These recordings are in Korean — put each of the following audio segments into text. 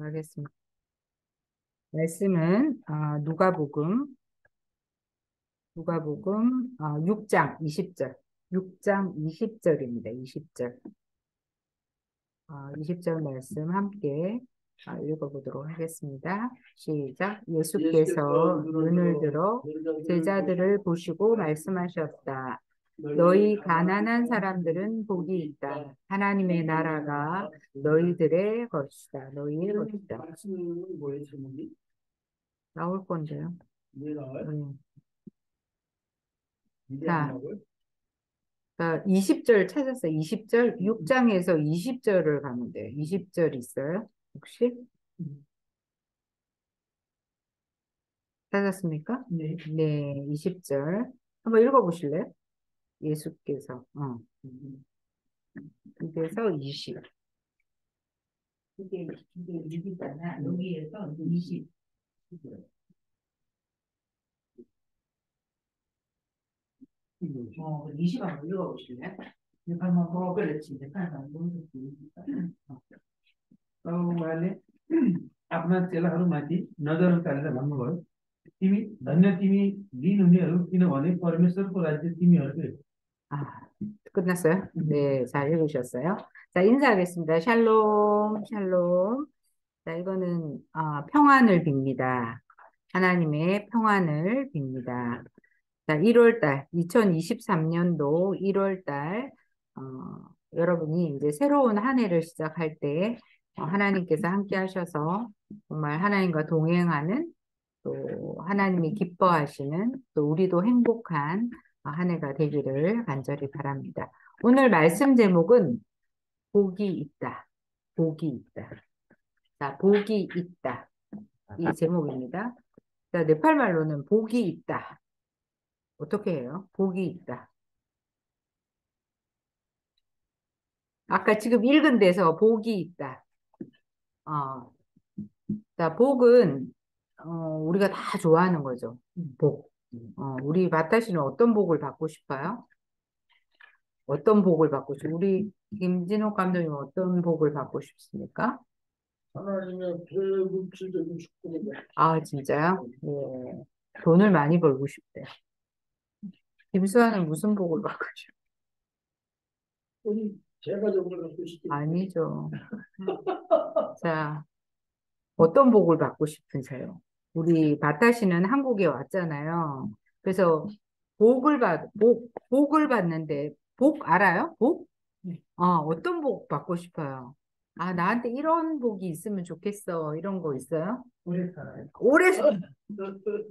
하겠습니다. 말씀은 누가복음 6장 20절. 6장 20절입니다. 20절. 20절 말씀 함께 읽어보도록 하겠습니다. 시작. 예수께서 눈을 들어 제자들을 보시고 말씀하셨다. 너희 가난한 사람들은 복이 있다. 하나님의 나라가 너희들의 것이다. 너희의 것이다. 말씀은 뭐예요, 제목이? 나올 건데요. 왜 나와요? 자, 20절 찾았어요. 20절, 6장에서 20절을 가면 돼요. 20절 있어요? 혹시? 찾았습니까? 네. 네, 20절. 한번 읽어보실래요? 예수께서. 그래서 20. 이게 6이잖아. 여기에서 20. 20 한번 읽어보실래요? 그렇지. उहाँले आफ्ना चेलाहरूमाथि नजर उतारेर भन्नुभयो, तिमी धन्य तिमी दिनहुनेहरू, किनभने परमेश्वरको राज्य तिमीहरूकै हो। 끝났어요? 네, 잘 읽으셨어요? 자, 인사하겠습니다. 샬롬, 샬롬. 자, 이거는 평안을 빕니다. 하나님의 평안을 빕니다. 자, 1월달, 2023년도 1월달, 여러분이 이제 새로운 한 해를 시작할 때, 하나님께서 함께 하셔서 정말 하나님과 동행하는 또 하나님이 기뻐하시는 또 우리도 행복한 한 해가 되기를 간절히 바랍니다. 오늘 말씀 제목은 복이 있다. 복이 있다. 자, 복이 있다. 이 제목입니다. 자, 네팔 말로는 복이 있다. 어떻게 해요? 복이 있다. 아까 지금 읽은 데서 복이 있다. 자, 복은 우리가 다 좋아하는 거죠. 복. 우리 마타씨는 어떤 복을 받고 싶어요? 어떤 복을 받고 싶어요? 우리 김진호 감독님 어떤 복을 받고 싶습니까? 하나님의 불출적인 축복을. 진짜요? 예. 돈을 많이 벌고 싶대요. 김수환은 무슨 복을 받고 싶어요? 제가 정말 받고 싶어요. 아니죠. 자, 어떤 복을 받고 싶으세요? 우리 마타씨는 한국에 왔잖아요. 그래서 복을 받는데, 복 알아요? 복? 어떤 복 받고 싶어요? 나한테 이런 복이 있으면 좋겠어. 이런 거 있어요? 오래 살아요.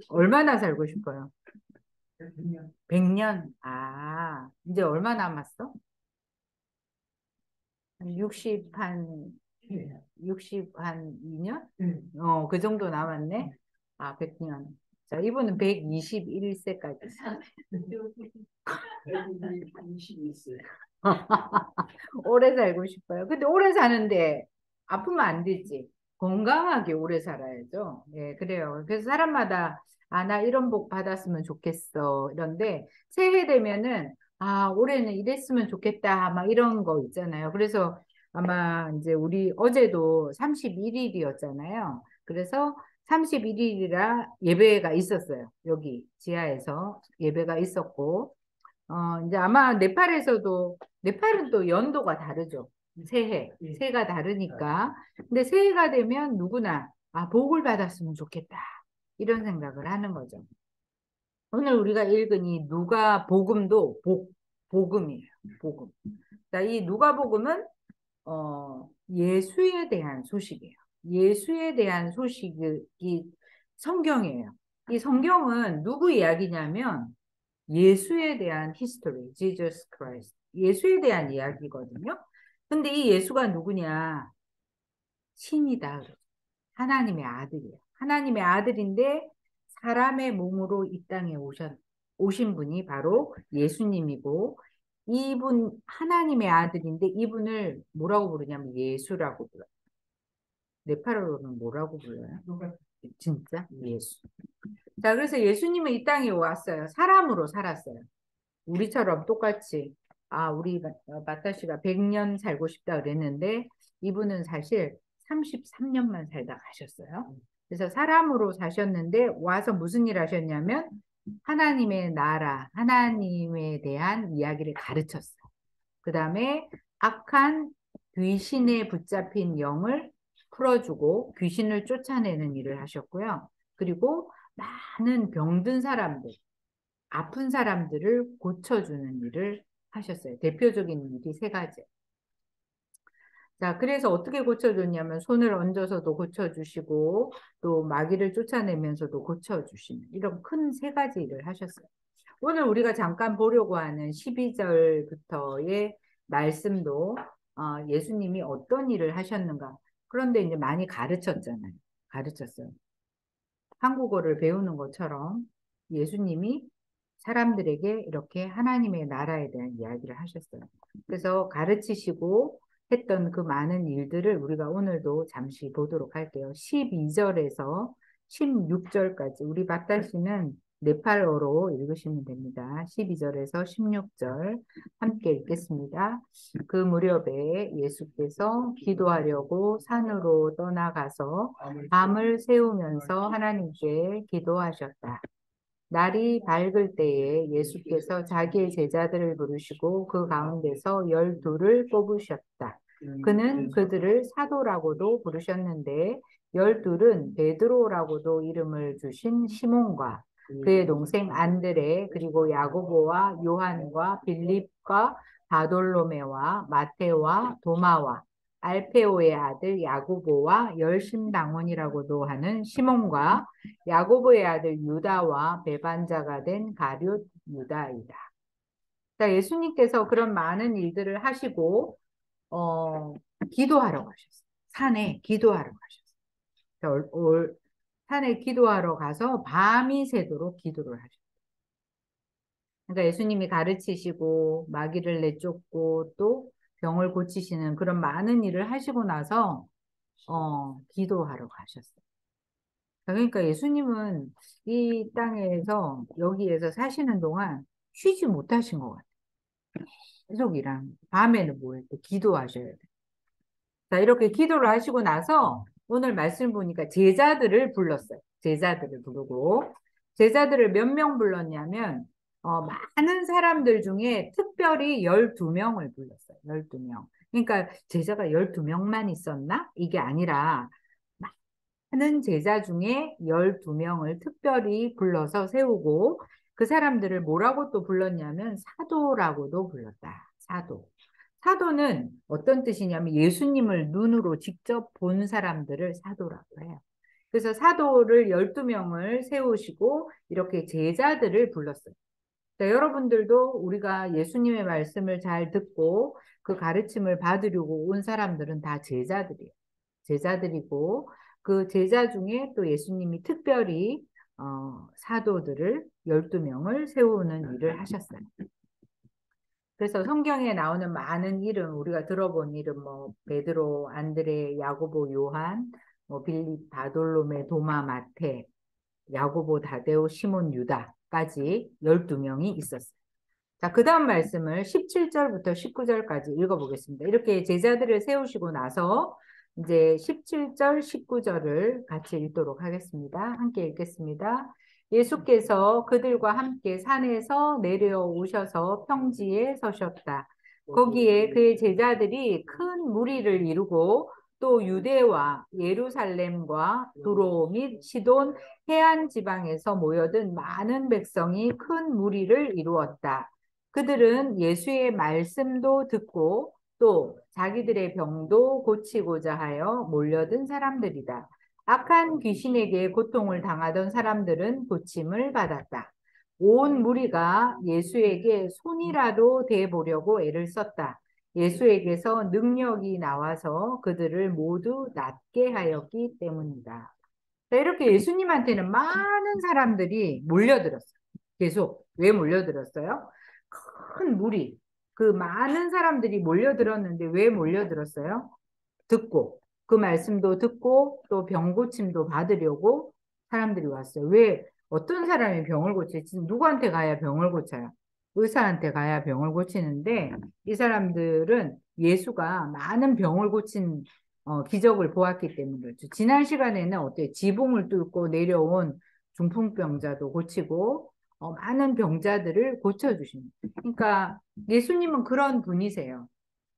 얼마나 살고 싶어요? 100년. 100년? 이제 얼마 남았어? 60한 2년? 그 정도 남았네? 100년. 자, 이분은 121세까지. 121세. 오래 살고 싶어요. 근데 오래 사는데 아프면 안 되지. 건강하게 오래 살아야죠. 예, 그래요. 그래서 사람마다 나 이런 복 받았으면 좋겠어. 이런데 새해 되면은 올해는 이랬으면 좋겠다. 막 이런 거 있잖아요. 그래서 아마 이제 우리 어제도 31일이었잖아요. 그래서 31일이라 예배가 있었어요. 여기 지하에서 예배가 있었고 이제 아마 네팔은 또 연도가 다르죠. 새해가 다르니까. 근데 새해가 되면 누구나, 복을 받았으면 좋겠다. 이런 생각을 하는 거죠. 오늘 우리가 읽은 이 누가복음도 복음이에요. 복음. 자, 이 누가복음은, 예수에 대한 소식이에요. 예수에 대한 소식이 성경이에요. 이 성경은 누구 이야기냐면, 예수에 대한 히스토리, Jesus Christ. 예수에 대한 이야기거든요. 근데 이 예수가 누구냐? 신이다. 하나님의 아들이에요. 하나님의 아들인데 사람의 몸으로 이 땅에 오신 분이 바로 예수님이고 이분 하나님의 아들인데 이분을 뭐라고 부르냐면 예수라고 불러요. 네팔어로는 뭐라고 불러요? 진짜? 예수. 자, 그래서 예수님은 이 땅에 왔어요. 사람으로 살았어요. 우리처럼 똑같이 우리 마타 씨가 100년 살고 싶다 그랬는데 이분은 사실 33년만 살다 가셨어요. 그래서 사람으로 사셨는데 와서 무슨 일 하셨냐면 하나님의 나라, 하나님에 대한 이야기를 가르쳤어요. 그 다음에 악한 귀신에 붙잡힌 영을 풀어주고 귀신을 쫓아내는 일을 하셨고요. 그리고 많은 병든 사람들, 아픈 사람들을 고쳐주는 일을 하셨어요. 대표적인 일이 세 가지. 자, 그래서 어떻게 고쳐줬냐면 손을 얹어서도 고쳐주시고 또 마귀를 쫓아내면서도 고쳐주시는 이런 큰 세 가지 일을 하셨어요. 오늘 우리가 잠깐 보려고 하는 12절부터의 말씀도 예수님이 어떤 일을 하셨는가. 그런데 이제 많이 가르쳤잖아요. 가르쳤어요. 한국어를 배우는 것처럼 예수님이 사람들에게 이렇게 하나님의 나라에 대한 이야기를 하셨어요. 그래서 가르치시고 했던 그 많은 일들을 우리가 오늘도 잠시 보도록 할게요. 12절에서 16절까지 우리 박달 씨는 네팔어로 읽으시면 됩니다. 12절에서 16절 함께 읽겠습니다. 그 무렵에 예수께서 기도하려고 산으로 떠나가서 밤을 새우면서 하나님께 기도하셨다. 날이 밝을 때에 예수께서 자기의 제자들을 부르시고 그 가운데서 12를 뽑으셨다. 그는 그들을 사도라고도 부르셨는데 12은 베드로라고도 이름을 주신 시몬과 그의 동생 안드레 그리고 야고보와 요한과 빌립과 바돌로메와 마테와 도마와 알페오의 아들 야고보와 열심당원이라고도 하는 시몬과 야고보의 아들 유다와 배반자가 된 가룟 유다이다. 자, 예수님께서 그런 많은 일들을 하시고 기도하러 가셨어요. 산에 기도하러 가셨어요. 산에 기도하러 가서 밤이 새도록 기도를 하셨어요. 그러니까 예수님이 가르치시고 마귀를 내쫓고 또 병을 고치시는 그런 많은 일을 하시고 나서 기도하러 가셨어요. 그러니까 예수님은 이 땅에서 여기에서 사시는 동안 쉬지 못하신 것 같아요. 계속 밤에는 뭐 할 때 기도하셔야 돼요. 자, 이렇게 기도를 하시고 나서 오늘 말씀 보니까 제자들을 불렀어요. 제자들을 부르고 제자들을 몇 명 불렀냐면 많은 사람들 중에 특별히 12명을 불렀어요. 12명. 그러니까 제자가 12명만 있었나? 이게 아니라 많은 제자 중에 12명을 특별히 불러서 세우고 그 사람들을 뭐라고 또 불렀냐면 사도라고도 불렀다. 사도. 사도는 어떤 뜻이냐면 예수님을 눈으로 직접 본 사람들을 사도라고 해요. 그래서 사도를 12명을 세우시고 이렇게 제자들을 불렀어요. 자, 여러분들도 우리가 예수님의 말씀을 잘 듣고 그 가르침을 받으려고 온 사람들은 다 제자들이에요. 제자들이고 그 제자 중에 또 예수님이 특별히 사도들을 12명을 세우는 일을 하셨어요. 그래서 성경에 나오는 많은 이름, 우리가 들어본 이름, 뭐, 베드로, 안드레, 야고보, 요한, 뭐, 빌립, 바돌로메, 도마, 마테, 야고보, 다데오, 시몬, 유다까지 12명이 있었어요. 자, 그 다음 말씀을 17절부터 19절까지 읽어보겠습니다. 이렇게 제자들을 세우시고 나서 이제 17절, 19절을 같이 읽도록 하겠습니다. 함께 읽겠습니다. 예수께서 그들과 함께 산에서 내려오셔서 평지에 서셨다. 거기에 그의 제자들이 큰 무리를 이루고 또 유대와 예루살렘과 두로 및 시돈 해안 지방에서 모여든 많은 백성이 큰 무리를 이루었다. 그들은 예수의 말씀도 듣고 또 자기들의 병도 고치고자 하여 몰려든 사람들이다. 악한 귀신에게 고통을 당하던 사람들은 고침을 받았다. 온 무리가 예수에게 손이라도 대보려고 애를 썼다. 예수에게서 능력이 나와서 그들을 모두 낫게 하였기 때문이다. 자, 이렇게 예수님한테는 많은 사람들이 몰려들었어요. 계속. 왜 몰려들었어요? 큰 무리. 그 많은 사람들이 몰려들었는데 왜 몰려들었어요? 듣고. 그 말씀도 듣고 또 병고침도 받으려고 사람들이 왔어요. 왜? 어떤 사람이 병을 고치지? 누구한테 가야 병을 고쳐요? 의사한테 가야 병을 고치는데 이 사람들은 예수가 많은 병을 고친 기적을 보았기 때문에 그렇죠. 지난 시간에는 어때요? 지붕을 뚫고 내려온 중풍병자도 고치고 많은 병자들을 고쳐주십니다. 그러니까 예수님은 그런 분이세요.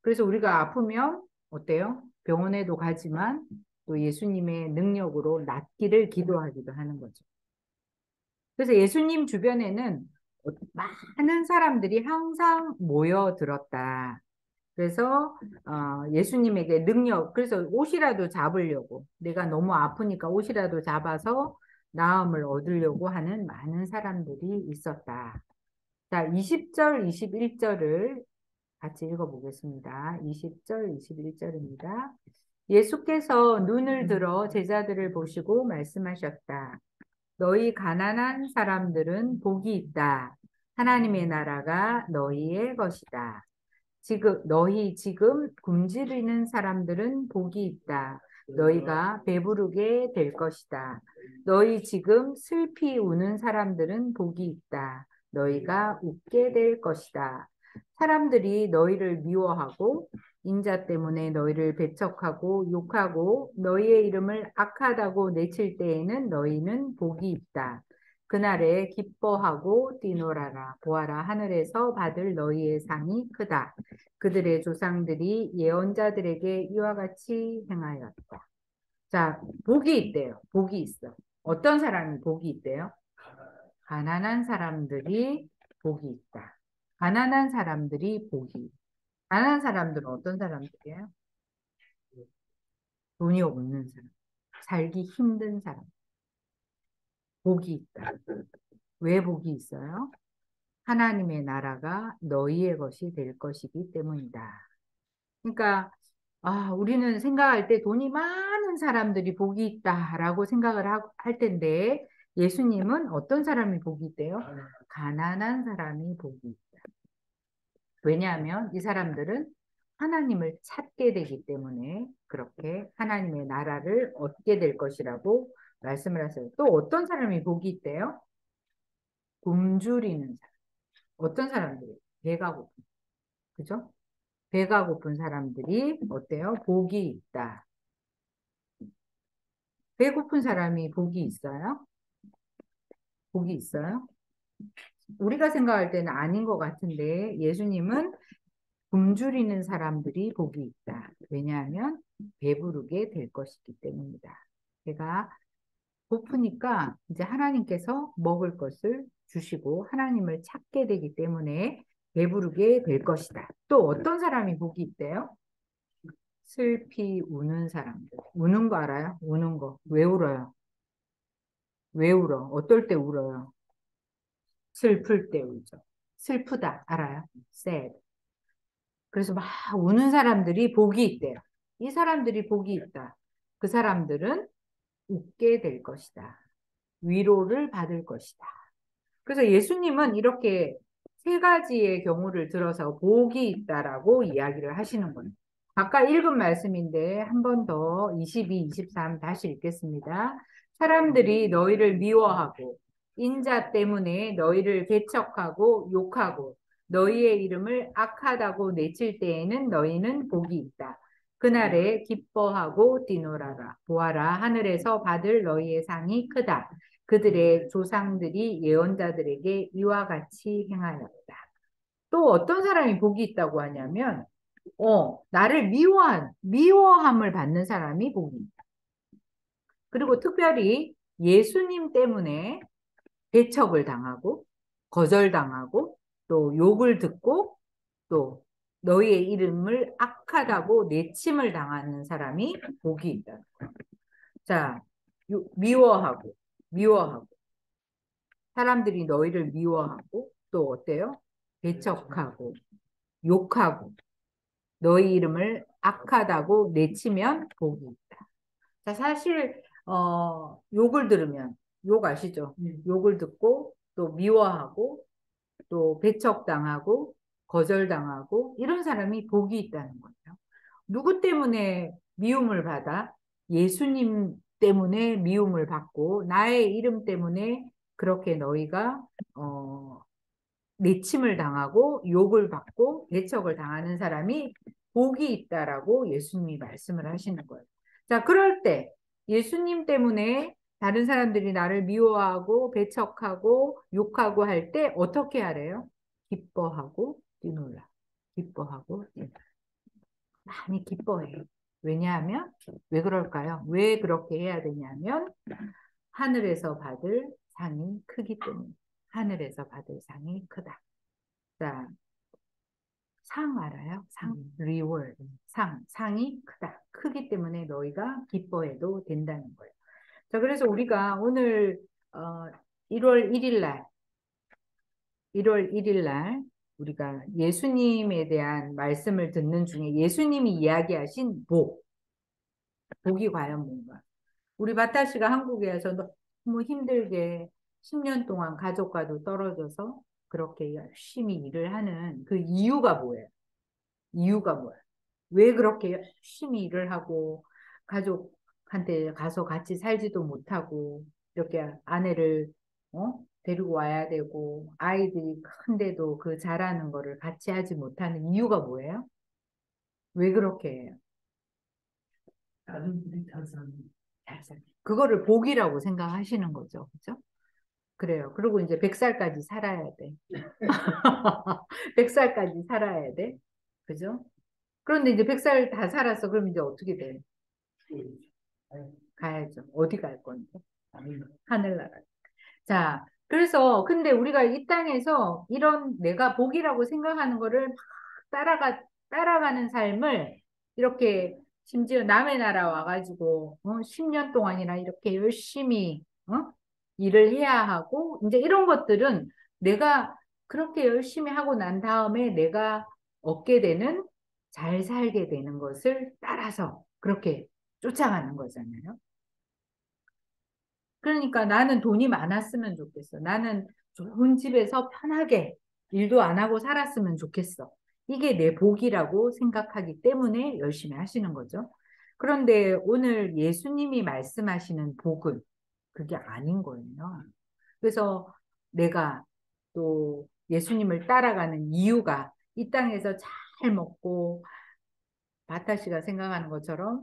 그래서 우리가 아프면 어때요? 병원에도 가지만 또 예수님의 능력으로 낫기를 기도하기도 하는 거죠. 그래서 예수님 주변에는 많은 사람들이 항상 모여들었다. 그래서 예수님에게 능력, 그래서 옷이라도 잡으려고, 내가 너무 아프니까 옷이라도 잡아서 나음을 얻으려고 하는 많은 사람들이 있었다. 자, 20절, 21절을 같이 읽어보겠습니다. 20절, 21절입니다. 예수께서 눈을 들어 제자들을 보시고 말씀하셨다. 너희 가난한 사람들은 복이 있다. 하나님의 나라가 너희의 것이다. 너희 지금 굶주리는 사람들은 복이 있다. 너희가 배부르게 될 것이다. 너희 지금 슬피 우는 사람들은 복이 있다. 너희가 웃게 될 것이다. 사람들이 너희를 미워하고 인자 때문에 너희를 배척하고 욕하고 너희의 이름을 악하다고 내칠 때에는 너희는 복이 있다. 그날에 기뻐하고 뛰놀아라. 보아라, 하늘에서 받을 너희의 상이 크다. 그들의 조상들이 예언자들에게 이와 같이 행하였다. 자, 복이 있대요. 복이 있어. 어떤 사람이 복이 있대요? 가난한 사람들이 복이 있다. 가난한 사람들이 복이. 가난한 사람들은 어떤 사람들이에요? 돈이 없는 사람. 살기 힘든 사람. 복이 있다. 왜 복이 있어요? 하나님의 나라가 너희의 것이 될 것이기 때문이다. 그러니까 우리는 생각할 때 돈이 많은 사람들이 복이 있다라고 생각을 할 텐데 예수님은 어떤 사람이 복이 있대요? 가난한 사람이 복이 있다. 왜냐하면 이 사람들은 하나님을 찾게 되기 때문에 그렇게 하나님의 나라를 얻게 될 것이라고 말씀을 하세요. 또 어떤 사람이 복이 있대요? 굶주리는 사람. 어떤 사람들이? 배가 고픈. 그죠? 배가 고픈 사람들이 어때요? 복이 있다. 배고픈 사람이 복이 있어요? 복이 있어요? 우리가 생각할 때는 아닌 것 같은데 예수님은 굶주리는 사람들이 복이 있다. 왜냐하면 배부르게 될 것이기 때문이다. 배가 고프니까 이제 하나님께서 먹을 것을 주시고 하나님을 찾게 되기 때문에 배부르게 될 것이다. 또 어떤 사람이 복이 있대요? 슬피 우는 사람들. 우는 거 알아요? 우는 거. 왜 울어요? 왜 울어? 어떨 때 울어요? 슬플 때 울죠. 슬프다. 알아요? sad. 그래서 막 우는 사람들이 복이 있대요. 이 사람들이 복이 있다. 그 사람들은 웃게 될 것이다. 위로를 받을 것이다. 그래서 예수님은 이렇게 세 가지의 경우를 들어서 복이 있다라고 이야기를 하시는 거예요. 아까 읽은 말씀인데 한 번 더 22, 23 다시 읽겠습니다. 사람들이 너희를 미워하고 인자 때문에 너희를 배척하고 욕하고 너희의 이름을 악하다고 내칠 때에는 너희는 복이 있다. 그날에 기뻐하고 뛰놀아라. 보아라, 하늘에서 받을 너희의 상이 크다. 그들의 조상들이 예언자들에게 이와 같이 행하였다. 또 어떤 사람이 복이 있다고 하냐면, 나를 미워함을 받는 사람이 복이 있다. 그리고 특별히 예수님 때문에 배척을 당하고, 거절당하고, 또 욕을 듣고, 또 너희의 이름을 악하다고 내침을 당하는 사람이 복이 있다. 자, 미워하고. 사람들이 너희를 미워하고 또 어때요? 배척하고 욕하고 너희 이름을 악하다고 내치면 복이 있다. 자, 사실 욕을 들으면 욕 아시죠? 욕을 듣고 또 미워하고 또 배척당하고 거절당하고 이런 사람이 복이 있다는 거예요. 누구 때문에 미움을 받아? 예수님 때문에 미움을 받고 나의 이름 때문에 그렇게 너희가 내침을 당하고 욕을 받고 배척을 당하는 사람이 복이 있다라고 예수님이 말씀을 하시는 거예요. 자, 그럴 때 예수님 때문에 다른 사람들이 나를 미워하고 배척하고 욕하고 할 때 어떻게 하래요? 기뻐하고 뛰놀라. 기뻐하고 뛰놀라. 많이 기뻐해요. 왜냐하면 왜 그럴까요? 왜 그렇게 해야 되냐면 하늘에서 받을 상이 크기 때문에. 하늘에서 받을 상이 크다. 자, 상 알아요? 상, reward, 상이 크다. 크기 때문에 너희가 기뻐해도 된다는 거예요. 자, 그래서 우리가 오늘 1월 1일 날, 1월 1일 날 우리가 예수님에 대한 말씀을 듣는 중에 예수님이 이야기하신 복이 과연 뭔가? 우리 바타 씨가 한국에 와서 너무 힘들게 10년 동안 가족과도 떨어져서 그렇게 열심히 일을 하는 그 이유가 뭐예요? 이유가 뭐야? 왜 그렇게 열심히 일을 하고 가족한테 가서 같이 살지도 못하고 이렇게 아내를 데리고 와야 되고 아이들이 큰데도 그 잘하는 거를 같이 하지 못하는 이유가 뭐예요? 왜 그렇게 해요? 다른 분이 잘 사는. 그거를 복이라고 생각하시는 거죠. 그죠? 그래요. 그리고 이제 100살까지 살아야 돼. 100살까지 살아야 돼. 그죠? 그런데 이제 100살 다 살았어. 그럼 이제 어떻게 돼? 가야죠. 어디 갈 건데? 하늘나라. 자, 그래서 근데 우리가 이 땅에서 이런 내가 복이라고 생각하는 거를 막 따라가는 삶을 이렇게 심지어 남의 나라 와가지고 10년 동안이나 이렇게 열심히 일을 해야 하고 이제 이런 것들은 내가 그렇게 열심히 하고 난 다음에 내가 얻게 되는 잘 살게 되는 것을 따라서 그렇게 쫓아가는 거잖아요. 그러니까 나는 돈이 많았으면 좋겠어. 나는 좋은 집에서 편하게 일도 안 하고 살았으면 좋겠어. 이게 내 복이라고 생각하기 때문에 열심히 하시는 거죠. 그런데 오늘 예수님이 말씀하시는 복은 그게 아닌 거예요. 그래서 내가 또 예수님을 따라가는 이유가 이 땅에서 잘 먹고 바타 씨가 생각하는 것처럼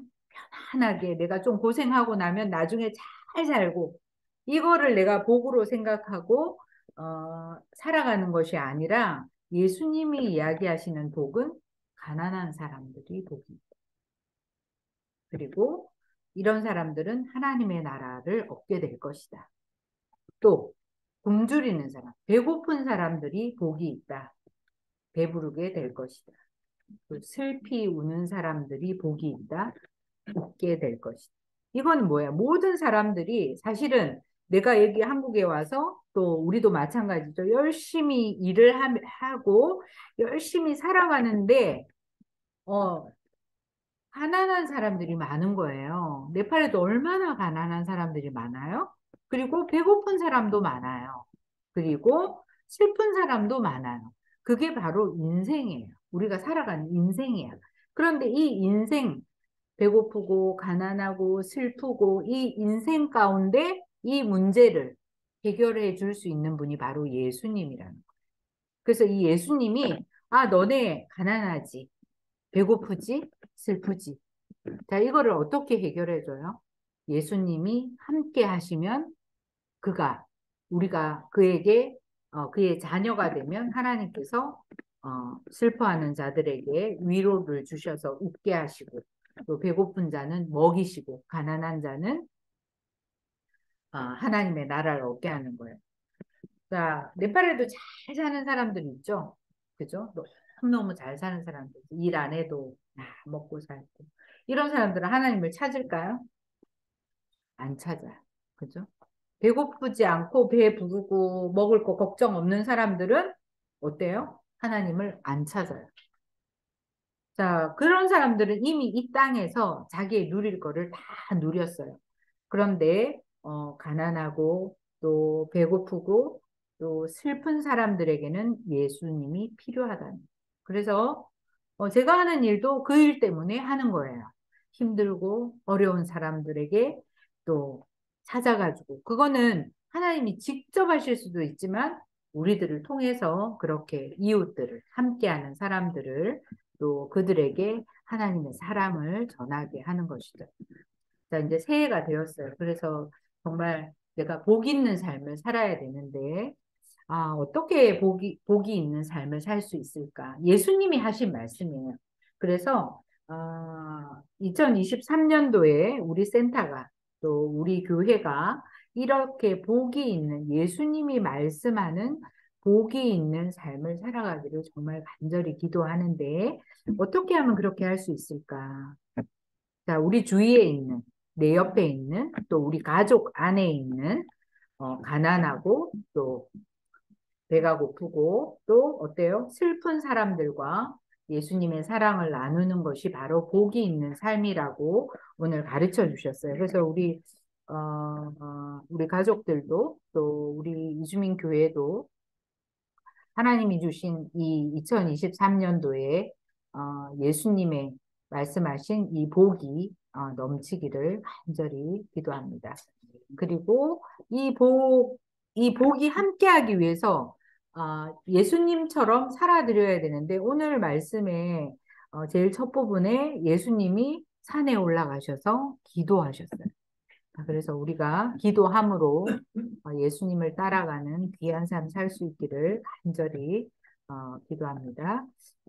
편안하게 내가 좀 고생하고 나면 나중에 잘 살고 이거를 내가 복으로 생각하고 살아가는 것이 아니라 예수님이 이야기하시는 복은 가난한 사람들이 복이 있다. 그리고 이런 사람들은 하나님의 나라를 얻게 될 것이다. 또 굶주리는 사람, 배고픈 사람들이 복이 있다. 배부르게 될 것이다. 슬피 우는 사람들이 복이 있다. 웃게 될 것이다. 이건 뭐야? 모든 사람들이 사실은 내가 여기 한국에 와서 또 우리도 마찬가지죠. 열심히 일을 하고 열심히 살아가는데 가난한 사람들이 많은 거예요. 네팔에도 얼마나 가난한 사람들이 많아요? 그리고 배고픈 사람도 많아요. 그리고 슬픈 사람도 많아요. 그게 바로 인생이에요. 우리가 살아가는 인생이에요. 그런데 이 인생, 배고프고 가난하고 슬프고 이 인생 가운데 이 문제를 해결해 줄 수 있는 분이 바로 예수님이라는 거예요. 그래서 이 예수님이 너네 가난하지, 배고프지, 슬프지. 자, 이거를 어떻게 해결해 줘요? 예수님이 함께 하시면 우리가 그에게 그의 자녀가 되면 하나님께서 슬퍼하는 자들에게 위로를 주셔서 웃게 하시고 또 배고픈 자는 먹이시고 가난한 자는 하나님의 나라를 얻게 하는 거예요. 자, 네팔에도 잘 사는 사람들 있죠? 그죠? 너무너무 잘 사는 사람들. 일 안 해도 먹고 살고. 이런 사람들은 하나님을 찾을까요? 안 찾아요. 그죠? 배고프지 않고 배 부르고 먹을 거 걱정 없는 사람들은 어때요? 하나님을 안 찾아요. 자, 그런 사람들은 이미 이 땅에서 자기의 누릴 거를 다 누렸어요. 그런데 가난하고 또 배고프고 또 슬픈 사람들에게는 예수님이 필요하다는. 그래서 제가 하는 일도 그 일 때문에 하는 거예요. 힘들고 어려운 사람들에게 또 찾아가지고 그거는 하나님이 직접 하실 수도 있지만 우리들을 통해서 그렇게 이웃들을 함께하는 사람들을 또 그들에게 하나님의 사랑을 전하게 하는 것이죠. 자, 이제 새해가 되었어요. 그래서 정말 내가 복 있는 삶을 살아야 되는데, 어떻게 복이 있는 삶을 살 수 있을까? 예수님이 하신 말씀이에요. 그래서, 2023년도에 우리 센터가 또 우리 교회가 이렇게 복이 있는 예수님이 말씀하는 복이 있는 삶을 살아가기를 정말 간절히 기도하는데, 어떻게 하면 그렇게 할 수 있을까? 자, 우리 주위에 있는, 내 옆에 있는, 또 우리 가족 안에 있는, 가난하고, 또 배가 고프고, 또 어때요? 슬픈 사람들과 예수님의 사랑을 나누는 것이 바로 복이 있는 삶이라고 오늘 가르쳐 주셨어요. 그래서 우리 가족들도, 또 우리 이주민 교회도 하나님이 주신 이 2023년도에 예수님의 말씀하신 이 복이 넘치기를 간절히 기도합니다. 그리고 이 복이 함께하기 위해서 예수님처럼 살아드려야 되는데 오늘 말씀에 제일 첫 부분에 예수님이 산에 올라가셔서 기도하셨어요. 그래서 우리가 기도함으로 예수님을 따라가는 귀한 삶 살 수 있기를 간절히 기도합니다.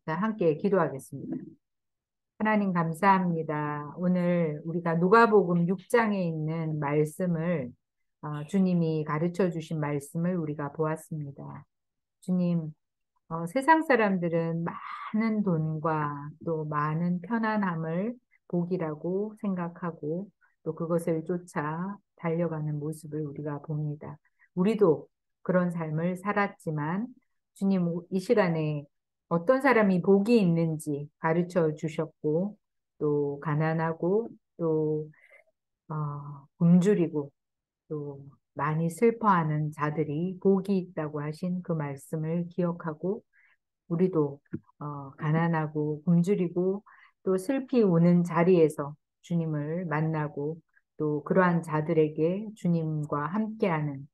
자, 함께 기도하겠습니다. 하나님 감사합니다. 오늘 우리가 누가복음 6장에 있는 말씀을 주님이 가르쳐 주신 말씀을 우리가 보았습니다. 주님, 세상 사람들은 많은 돈과 또 많은 편안함을 복이라고 생각하고 또 그것을 쫓아 달려가는 모습을 우리가 봅니다. 우리도 그런 삶을 살았지만 주님 이 시간에 어떤 사람이 복이 있는지 가르쳐 주셨고 또 가난하고 또 굶주리고 또 많이 슬퍼하는 자들이 복이 있다고 하신 그 말씀을 기억하고 우리도 가난하고 굶주리고 또 슬피 우는 자리에서 주님을 만나고 또 그러한 자들에게 주님과 함께하는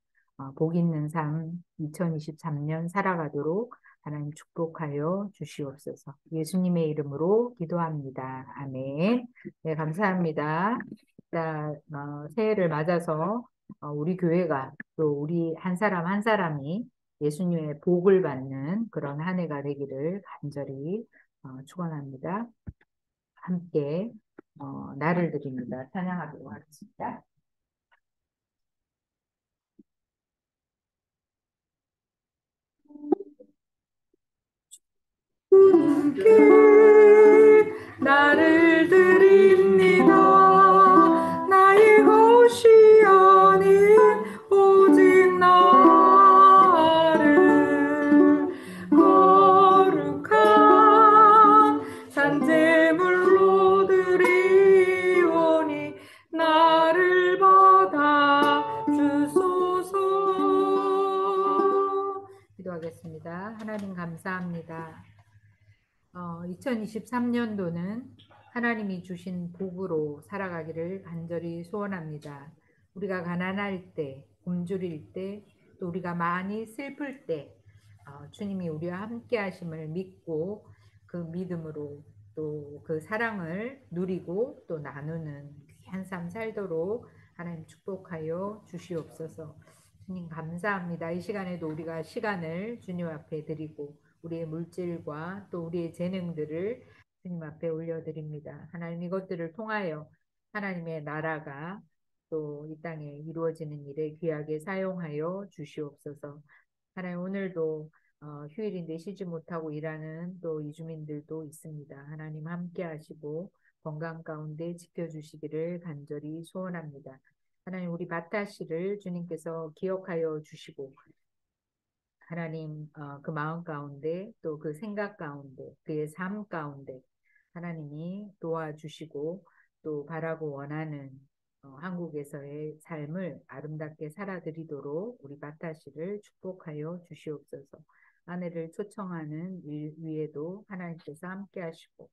복 있는 삶 2023년 살아가도록 하나님 축복하여 주시옵소서. 예수님의 이름으로 기도합니다. 아멘. 네, 감사합니다. 자, 새해를 맞아서 우리 교회가 또 우리 한 사람 한 사람이 예수님의 복을 받는 그런 한 해가 되기를 간절히 축원합니다. 함께 나를 드립니다. 찬양하도록 하겠습니다. 주님께 나를 드립니다. 나의 것이 아닌 오직 나를 거룩한 산제물로 드리오니 나를 받아 주소서. 기도하겠습니다. 하나님 감사합니다. 2023년도는 하나님이 주신 복으로 살아가기를 간절히 소원합니다. 우리가 가난할 때, 굶주릴 때, 또 우리가 많이 슬플 때, 주님이 우리와 함께 하심을 믿고 그 믿음으로 또 그 사랑을 누리고 또 나누는 귀한 삶 살도록 하나님 축복하여 주시옵소서. 주님 감사합니다. 이 시간에도 우리가 시간을 주님 앞에 드리고 우리의 물질과 또 우리의 재능들을 주님 앞에 올려드립니다. 하나님 이것들을 통하여 하나님의 나라가 또 이 땅에 이루어지는 일에 귀하게 사용하여 주시옵소서. 하나님 오늘도 휴일인데 쉬지 못하고 일하는 또 이주민들도 있습니다. 하나님 함께 하시고 건강 가운데 지켜주시기를 간절히 소원합니다. 하나님 우리 바타 씨를 주님께서 기억하여 주시고 하나님 그 마음 가운데 또 그 생각 가운데 그의 삶 가운데 하나님이 도와주시고 또 바라고 원하는 한국에서의 삶을 아름답게 살아드리도록 우리 바타 씨를 축복하여 주시옵소서. 아내를 초청하는 일 위에도 하나님께서 함께 하시고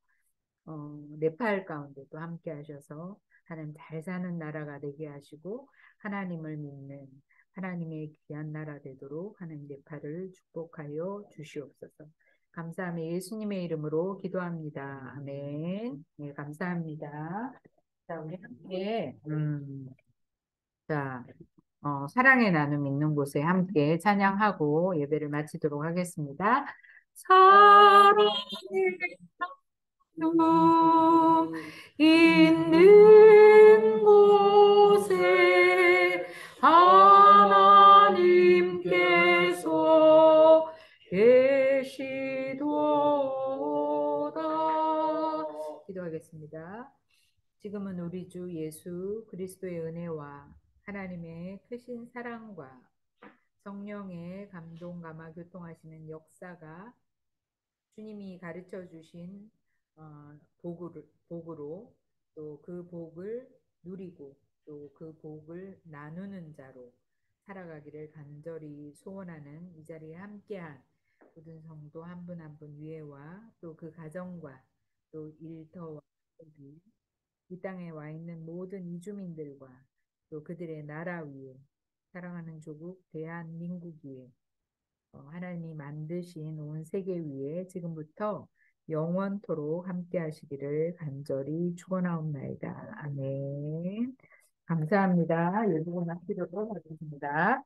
네팔 가운데도 함께 하셔서 하나님 잘 사는 나라가 되게 하시고 하나님을 믿는 하나님의 귀한 나라 되도록 하나님 네팔을 축복하여 주시옵소서. 감사하며 예수님의 이름으로 기도합니다. 아멘. 네, 감사합니다. 자, 우리 함께, 자, 사랑의 나눔 있는 곳에 함께 찬양하고 예배를 마치도록 하겠습니다. 사랑의 나눔 있는 곳에 하나님께서 계시도다. 기도하겠습니다. 지금은 우리 주 예수 그리스도의 은혜와 하나님의 크신 사랑과 성령의 감동, 감화, 교통하시는 역사가 주님이 가르쳐 주신 복으로 또 그 복을 누리고 또 그 복을 나누는 자로 살아가기를 간절히 소원하는 이 자리에 함께한 모든 성도 한 분 한 분 위에와 또 그 가정과 또 일터와 이 땅에 와 있는 모든 이주민들과 또 그들의 나라 위에 사랑하는 조국 대한민국 위에 하나님이 만드신 온 세계 위에 지금부터 영원토록 함께 하시기를 간절히 축원하옵나이다. 아멘. 감사합니다. 예배가 마치도록 하겠습니다.